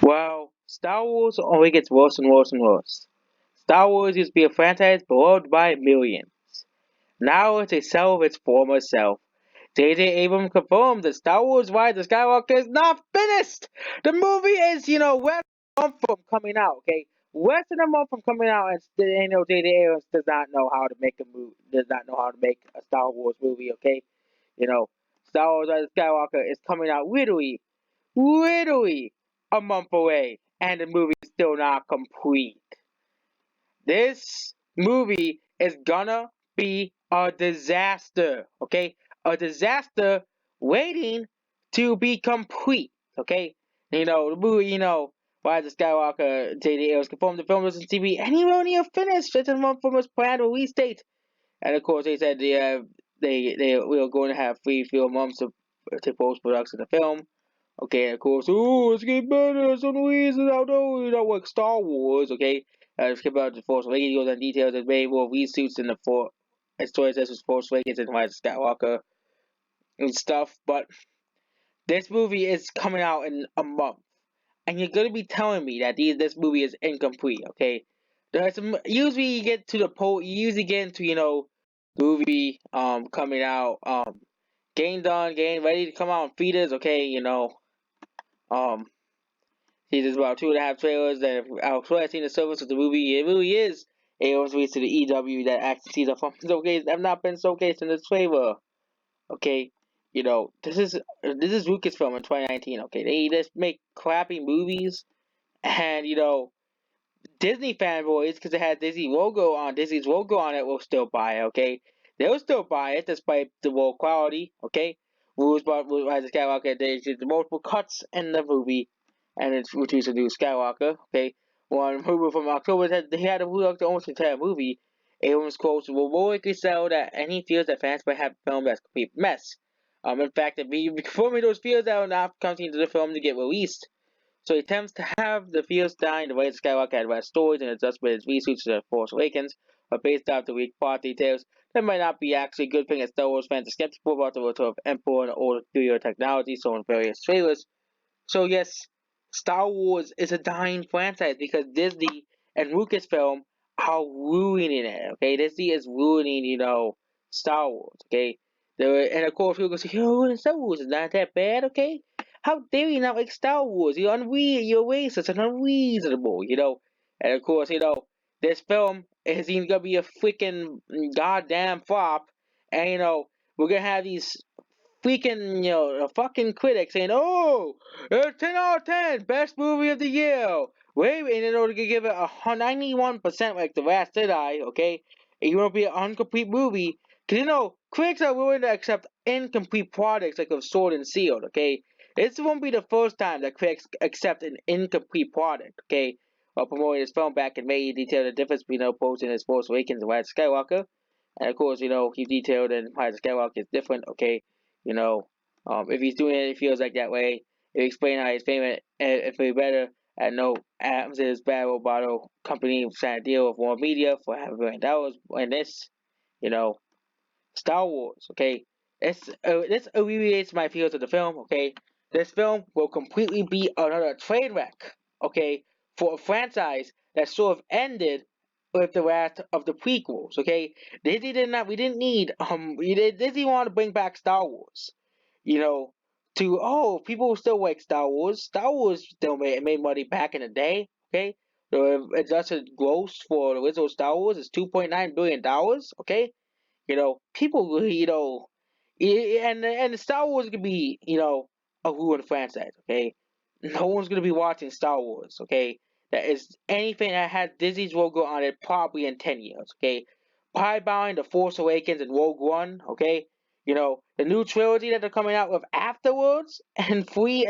Well, Star Wars only gets worse and worse and worse. Star Wars used to be a franchise beloved by millions. Now it's a cell of its former self. J Abrams confirmed that Star Wars Rise of Skywalker is not finished! The movie is, less than a month from coming out, okay? Less than a month from coming out, and still, J Abrams does not know how to make a movie, does not know how to make a Star Wars movie, okay? You know, Star Wars Rise of Skywalker is coming out literally a month away, and the movie is still not complete. This movie is gonna be a disaster, okay? A disaster waiting to be complete, okay? The movie, Rise of Skywalker, J.D. Abrams confirmed the film was on TV, and he won't even finish just a month from his planned release date. And of course, they said they were going to have 3 months to post production of the film. Okay, of course, it's getting better. Some reasons I know, like Star Wars. Okay, skip out the Force Awakens goes on details and made more reshoots in the story says was Force Awakens and Rise of Skywalker and stuff. But this movie is coming out in a month, and you're gonna be telling me that this movie is incomplete. Okay, there's some usually you get to the you usually get into movie coming out getting done, getting ready to come out in theaters. Okay, um there's about 2.5 trailers that I've seen the surface of the movie. It really is a reference to the EW that actually sees a from showcase have not been showcased in the trailer. Okay, this is Lucasfilm in 2019. Okay, they just make crappy movies, and Disney fanboys because it had Disney's logo on it will still buy it. Okay, they'll still buy it despite the low quality. Okay, rules about Rise of Skywalker. There's multiple cuts in the movie, and it's introduced a new Skywalker. Okay, one movie from October said they had a rework the almost entire movie. Abrams quotes will more likely sell that any fears that fans might have the film that's a complete mess. In fact, if we confirming those fears that are not coming into the film to get released. So he attempts to have the field die in the way Skywalker had read stories and adjust with his research to The Force Awakens, but based off the weak plot details, that might not be actually a good thing as Star Wars fans are skeptical about the return of Emperor and older superior technology shown in various trailers. So yes, Star Wars is a dying franchise because Disney and Lucasfilm are ruining it. Okay, Disney is ruining, Star Wars. Okay, and of course people go say, "Yo, Star Wars is not that bad." Okay, how dare you not like Star Wars? You're racist and unreasonable. And of course, this film is even gonna be a freaking goddamn flop, and we're gonna have these freaking, fucking critics saying, "Oh, 10 out of 10, best movie of the year." Wait, and in order to give it a 91% like The Last Jedi, okay, and you want to be an incomplete movie, because critics are willing to accept incomplete products like a Sword and Shield, okay. This won't be the first time that critics accept an incomplete product, okay. While promoting this film back in May, he detailed the difference between posting his Force Awakens and Rise of Skywalker. And of course, he detailed that Rise of Skywalker is different, okay. You know, if he's doing it, it feels like that way. It explains how he's famous. If we better, at no Adams is bad roboto company signed a deal with Warner Media for $500 million. And this, you know, Star Wars. Okay, this alleviates my fears of the film. Okay, this film will completely be another train wreck. Okay, for a franchise that sort of ended with the rest of the prequels. Okay, Disney did not. We didn't need. Disney wanted to bring back Star Wars. You know, people still like Star Wars. Star Wars still made money back in the day. Okay, the adjusted gross for the original Star Wars is $2.9 billion. Okay, people really, and Star Wars could be, a ruined franchise. Okay, no one's gonna be watching Star Wars. Okay, that is anything that has Disney's logo on it probably in 10 years. Okay, probably buying the Force Awakens and Rogue One. Okay, the new trilogy that they're coming out with afterwards, and in 3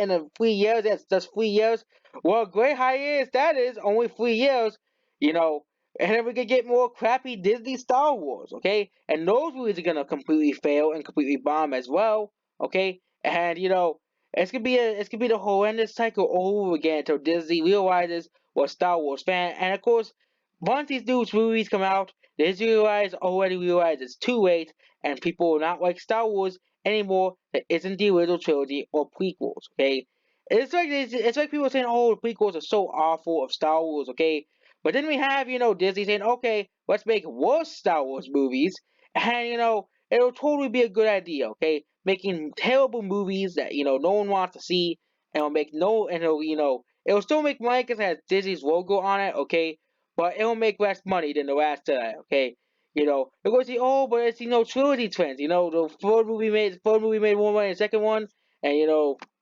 years. That's just 3 years. Well, great hiatus that is only 3 years. You know, and then we could get more crappy Disney Star Wars, okay? And those movies are gonna completely fail and completely bomb as well, okay? And it's gonna be the horrendous cycle over again until Disney realizes what Star Wars fan. And of course, once these new movies come out, Disney already realize it's too late, and people will not like Star Wars anymore that isn't the original trilogy or prequels, okay? it's like people saying, "Oh, the prequels are so awful of Star Wars." Okay, but then we have Disney saying, "Okay, let's make worse Star Wars movies," and it'll totally be a good idea. Okay, making terrible movies that no one wants to see, and it'll make no and it'll still make money because it has Disney's logo on it. Okay, but it'll make less money than the last okay. They're going to say, "Oh, but it's trilogy trends." The third movie made more money than the second one, and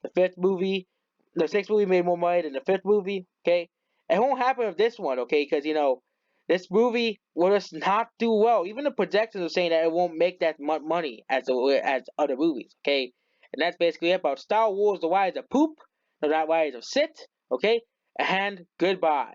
the fifth movie the sixth movie made more money than the fifth movie. Okay, it won't happen with this one. Okay, because this movie will just not do well. Even the projections are saying that it won't make that much money as other movies. Okay, and that's basically it about Star Wars: The Rise of Poop, The Rise of Sit. Okay, and goodbye.